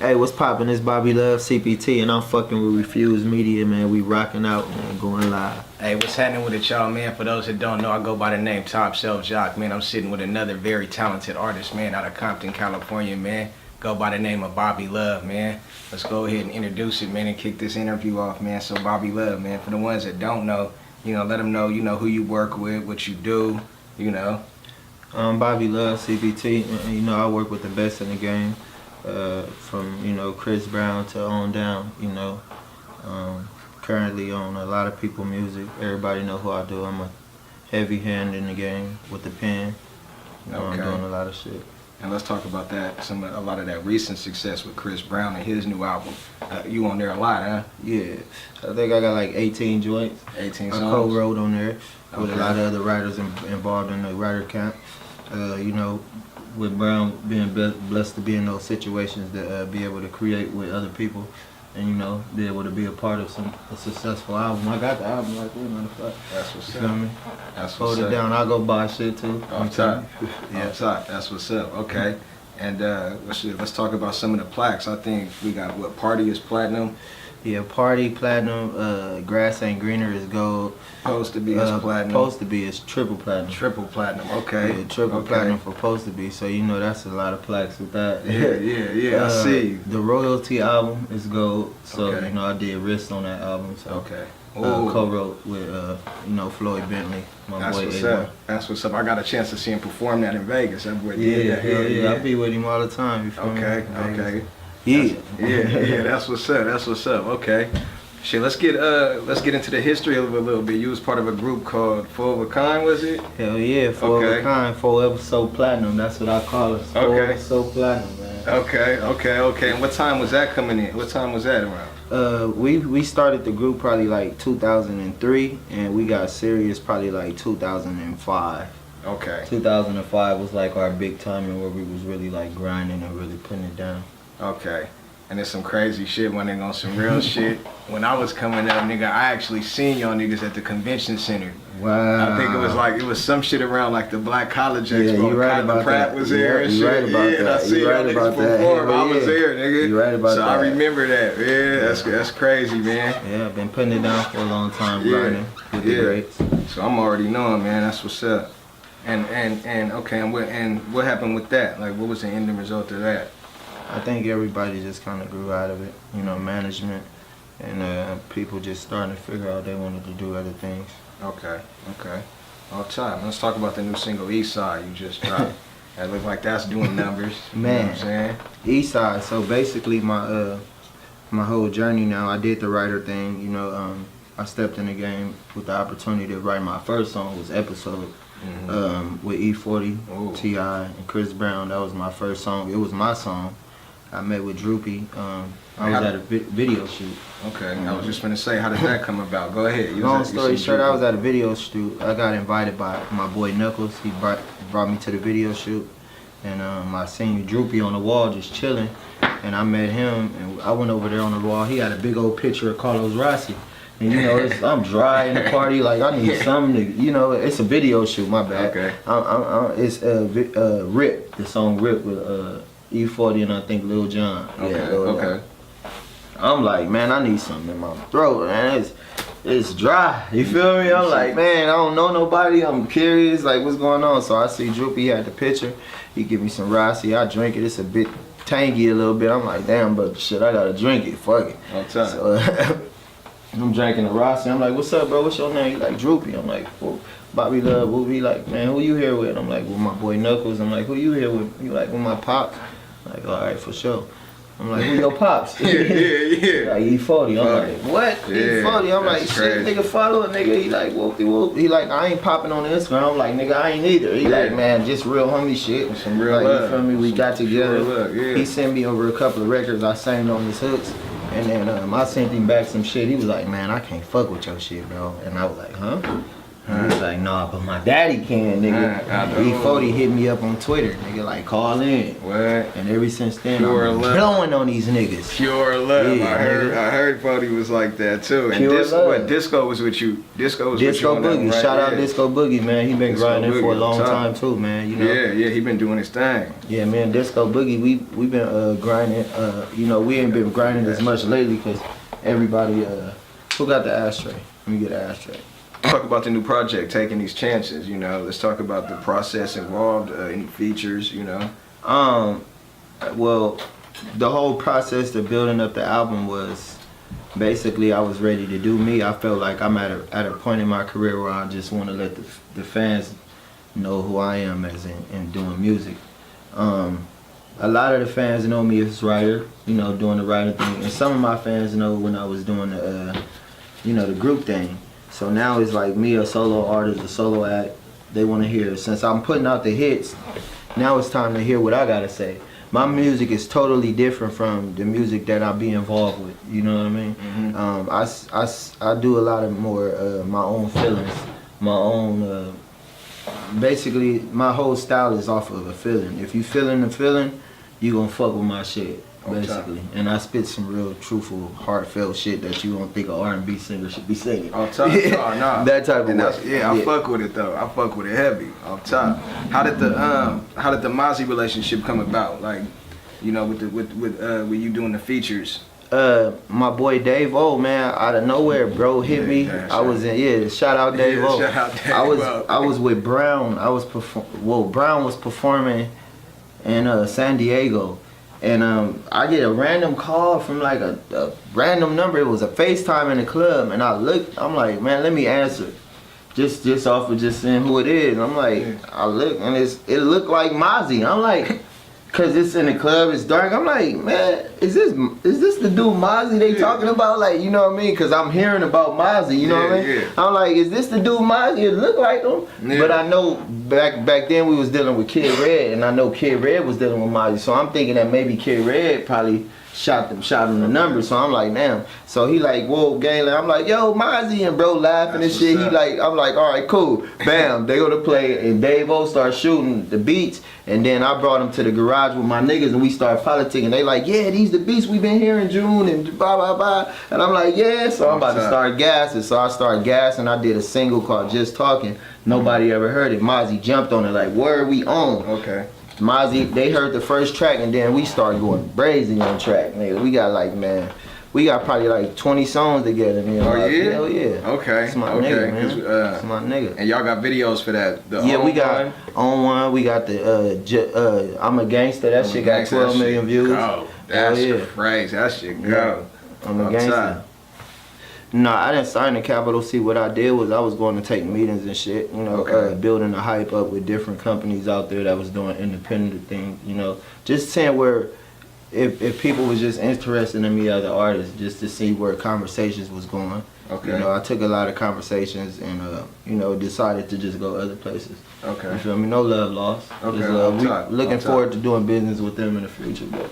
Hey, what's poppin'? It's Bobby LUV CPT, and I'm fucking with Refused Media, man. We rocking out, man, going live. Hey, what's happening with it, y'all, man? For those that don't know, I go by the name Top Shelf Jock, man. I'm sitting with another very talented artist, man, out of Compton, California, man. Go by the name of Bobby LUV, man. Let's go ahead and introduce it, man, and kick this interview off, man. So, Bobby LUV, man, for the ones that don't know, you know, let them know, you know, who you work with, what you do, you know. Bobby LUV CPT, and, you know, I work with the best in the game. From, you know, Chris Brown to on down, you know. Currently on a lot of people music. Everybody know who I do. I'm a heavy hand in the game with the pen. You know, Okay. I'm doing a lot of shit. And let's talk about that, a lot of that recent success with Chris Brown and his new album. You on there a lot, huh? Yeah, I think I got like 18 joints. 18 I songs? co-wrote on there with Okay. a lot of other writers involved in the writer camp. You know, with Brown being blessed to be in those situations to be able to create with other people and, you know, be able to be a part of a successful album. I got the album like, what the fuck? That's what's You feel up. me? That's Hold what's it up. down. I'll go buy shit too. Off top. Yeah. Off top. That's what's up. Okay. And let's talk about some of the plaques. I think we got, what, Party is platinum. Yeah, Party, platinum, Grass Ain't Greener is gold. Supposed to be is platinum. Supposed to be is triple platinum. Triple platinum. Okay. Yeah, triple Okay. platinum for supposed to be. So, you know, that's a lot of plaques with that. Yeah. I see. The Royalty album is gold. So, Okay. you know, I did wrist on that album. So, Okay. Ooh. co-wrote with, you know, Floyd Bentley, my That's boy what's A1. up. That's what's up. I got a chance to see him perform that in Vegas. That boy did Yeah, that. hell yeah. I be with him all the time. You feel me? Okay. Vegas. Okay. Yeah. Yeah. That's what's up. That's what's up. Okay. Shit, let's get into the history of it a little bit. You was part of a group called Four of a Kind, was it? Hell yeah, four of Okay. a kind, 4 episode platinum. That's what I call it. 4 Okay. episode platinum, man. Okay. And what time was that coming in? What time was that around? We started the group probably like 2003, and we got serious probably like 2005. Okay. 2005 was like our big time and where we was really like grinding and really putting it down. Okay. And there's some crazy shit when they on some real shit. When I was coming up, nigga, I actually seen y'all niggas at the convention center. Wow. I think it was some shit around like the Black College Expo. Yeah, you right Kyla about Pratt that. was there and You shit. right about And that. I see You right y'all about niggas that. perform. Hell I was yeah. there, nigga. You right about so I that. remember that. Yeah, that's crazy, man. Yeah, I've been putting it down for a long time, grinding with the greats. So I'm already knowing, man. That's what's up. And okay, and what happened with that? Like, what was the ending result of that? I think everybody just kind of grew out of it, you know, management and people just starting to figure out they wanted to do other things. Okay. All time. Let's talk about the new single East Side you just dropped. That look like that's doing numbers. Man. You know what I'm saying? East Side. So basically, my whole journey now, I did the writer thing. You know, I stepped in the game with the opportunity to write my first song was Episode with E40, Ooh. T.I. and Chris Brown. That was my first song. It was my song. I met with Droopy. I was at a video shoot. Okay. I was just gonna say, how did that come about? Go ahead. Long story short, I was at a video shoot. I got invited by my boy Knuckles. He brought me to the video shoot, and I seen Droopy on the wall just chilling, and I met him, and I went over there on the wall. He had a big old picture of Carlos Rossi, and you know, I'm dry in the party, like I need something to, you know, it's a video shoot. My bad. Okay. It's Rip, the song Rip with E40 and I think Lil Jon. Okay. Yeah, Lil Jon. Okay. I'm like, man, I need something in my throat, man. It's dry. You feel me? I'm like, man, I don't know nobody. I'm curious, like, what's going on? So I see Droopy had the picture. He give me some Rossi. I drink it. It's a bit tangy a little bit. I'm like, damn, but shit, I gotta drink it. Fuck it. All time. So I'm drinking the Rossi. I'm like, what's up, bro? What's your name? He like, Droopy. I'm like, well, Bobby LUV. We'll be like, man, who you here with? I'm like, with my boy Knuckles. I'm like, who you here with? You like, with my pops? I'm like, all right, for sure. I'm like, who your pops? Yeah. Like E40. I'm like, what? Yeah, E40. I'm like, that's shit, crazy. nigga, follow a nigga. He like, whoop-de-whoop. He like, I ain't popping on Instagram. I'm like, nigga, I ain't either. He like, man, just real homie shit. Some real like, love. you feel me? We got together. Real love, yeah. He sent me over a couple of records. I sang on his hooks. And then I sent him back some shit. He was like, man, I can't fuck with your shit, bro. And I was like, huh? He was like, nah, but my daddy can, nigga. E40 hit me up on Twitter, nigga, like, call in. What? And ever since then, Pure I'm love. blowing on these niggas. Pure love. Yeah, I heard 40 was like that too. And Pure love. what, Disco was with you. Disco was with you Disco on that one, Boogie, right? shout out Disco Boogie, man. He been Disco grinding for a Boogie, long top. time too, man. You know. Yeah, he been doing his thing. Yeah, man. Disco Boogie, we been grinding. You know, we ain't been grinding as much lately because everybody. Who got the ashtray? Let me get an ashtray. Talk about the new project, taking these chances. You know, let's talk about the process involved, any features. You know. Well, the whole process of building up the album was basically I was ready to do me. I felt like I'm at a point in my career where I just want to let the fans know who I am as in doing music. A lot of the fans know me as writer, you know, doing the writing thing, and some of my fans know when I was doing the, you know, the group thing. So now it's like me, a solo artist, a solo act. They want to hear. Since I'm putting out the hits, now it's time to hear what I gotta say. My music is totally different from the music that I be involved with. You know what I mean? Mm-hmm. I do a lot of more my own feelings, my own. Basically, my whole style is off of a feeling. If you feeling the feeling, you gonna fuck with my shit. Basically, and I spit some real truthful, heartfelt shit that you don't think an R&B singer should be singing. On top, nah. That type of way. I fuck with it though. I fuck with it heavy. On top. How did the Mozzie relationship come about? Like, you know, with you doing the features. My boy Dave O, man, out of nowhere, bro, hit me. I was in, shout out Dave O. Shout out Dave O. I was with Brown. Brown was performing in San Diego. And I get a random call from like a random number. It was a FaceTime in the club, and I looked. I'm like, man, let me answer, just off of just seeing who it is. And I'm like, I look, and it looked like Mozzie. I'm like, cause it's in the club, it's dark. I'm like, man, is this the dude Mozzie they talking about? Like, you know what I mean? Cause I'm hearing about Mozzie, you know what I mean? Yeah. I'm like, is this the dude Mozzie? It look like him. Yeah. But I know back then we was dealing with Kid Red, and I know Kid Red was dealing with Mozzie. So I'm thinking that maybe Kid Red probably shot him the number. So I'm like, damn. So he like, whoa, Galen. I'm like, yo, Mozzie, and bro laughing and shit. He like, I'm like, all right, cool. Bam, they go to play, and Dave O starts shooting the beats. And then I brought him to the garage with my niggas, and we started politicking. They like, yeah, these the beats we been hearing June and blah blah blah. And I'm like, yeah. So I'm about to start gassing. So I started gassing. I did a single called Just Talking. Nobody ever heard it. Mozzie jumped on it like, where are we on? Okay. Mozzie, they heard the first track, and then we started going crazy on track. Nigga, we got like, man, we got probably like 20 songs together. Man. Oh yeah? Hell yeah. Okay. It's my nigga, man. It's my nigga. And y'all got videos for that? We got On One. We got the I'm a Gangster. That shit got 12 million views. Go. That's crazy. That shit go. I'm a Gangster. No, I didn't sign the Capital C. What I did was I was going to take meetings and shit, you know, building a hype up with different companies out there that was doing independent things, you know. Just saying where if people was just interested in me as an artist, just to see where conversations was going. Okay. You know, I took a lot of conversations and, you know, decided to just go other places. Okay. You feel me? No love lost. Okay. We looking forward to doing business with them in the future, but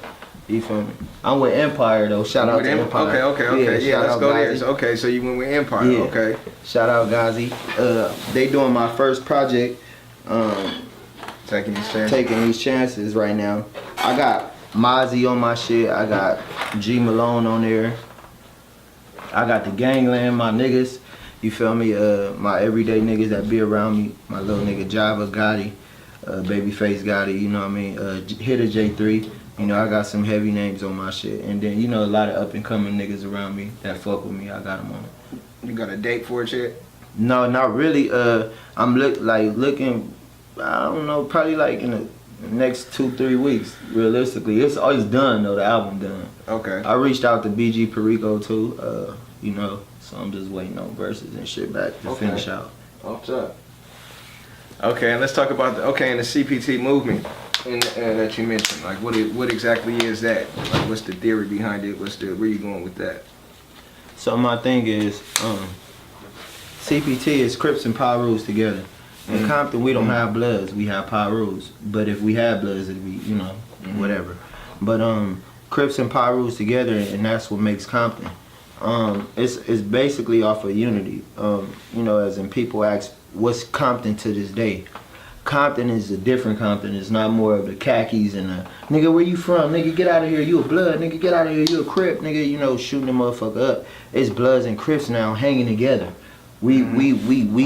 you feel me? I'm with Empire though. Shout out to Empire. Okay. Yeah, let's go there. Okay, so you went with Empire. Yeah. Okay. Shout out Ghazi. They doing my first project. Taking these chances right now. I got Mozzie on my shit. I got G Malone on there. I got the Gangland, my niggas. You feel me? My everyday niggas that be around me. My little nigga Java Gotti, Babyface Gotti. You know what I mean? Hitter J3. You know, I got some heavy names on my shit. And then, you know, a lot of up and coming niggas around me that fuck with me. I got them on it. You got a date for it yet? No, not really. I'm looking, I don't know, probably like in the next 2-3 weeks, realistically. It's always done though, the album done. Okay. I reached out to BG Perico too, you know, so I'm just waiting on verses and shit back to finish out. What's up? Okay, and let's talk about the CPT movement that you mentioned. Like, what exactly is that? Like, what's the theory behind it? Where you going with that? So my thing is, CPT is Crips and Pyrus together. In Compton, we don't have Bloods, we have Pyrus. But if we had Bloods, it'd be, you know, whatever. But Crips and Pyrus together, and that's what makes Compton. It's basically off of unity. You know, as in people ask what's Compton to this day. Compton is a different Compton. It's not more of the khakis and the nigga, where you from? Nigga, get out of here. You a blood. Nigga, get out of here. You a Crip. Nigga, you know, shooting the motherfucker up. It's Bloods and Crips now hanging together. We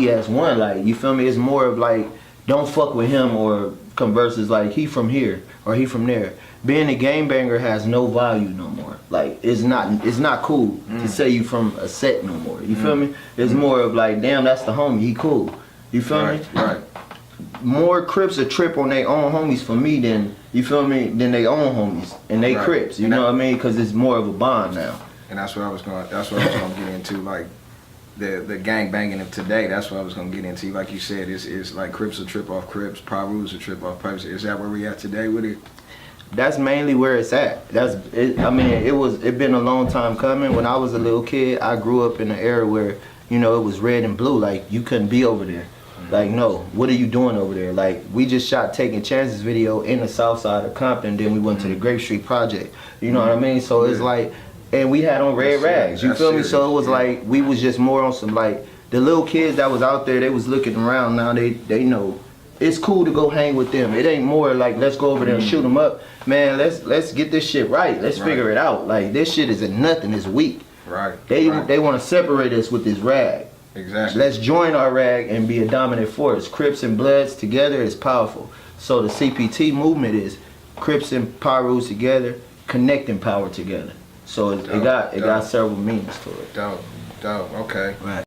as one. Like, you feel me? It's more of like, don't fuck with him, or converses like he from here or he from there. Being a gangbanger has no value no more. Like, it's not cool to say you from a set no more. You feel me? It's more of like, damn, that's the homie. He cool. You feel me? Right. More Crips a trip on their own homies for me than, you feel me, than their own homies and they Crips. You know what I mean? Because it's more of a bond now. And that's what I was going to get into, like the gang banging of today. That's what I was going to get into. Like you said, it's like Crips a trip off Crips, Pirus a trip off Pirus. Is that where we at today with it? That's mainly where it's at. I mean, it been a long time coming. When I was a little kid, I grew up in an era where, you know, it was red and blue. Like, you couldn't be over there. Like, no, what are you doing over there? Like, we just shot Taking Chances video in the south side of Compton, then we went to the Grape Street Project. You know what I mean? So it's like, and we had on red rags, you feel me? So it was like, we was just more on some, like, the little kids that was out there, they was looking around. Now they know it's cool to go hang with them. It ain't more like, let's go over there and shoot them up. Man, let's get this shit right. Let's figure it out. Like, this shit is a nothing, it's weak. Right. They want to separate us with this rag. Exactly. Let's join our rag and be a dominant force. Crips and Bloods together is powerful. So the CPT movement is Crips and Pirus together, connecting power together. So it got several meanings to it. Dope. Okay. Right.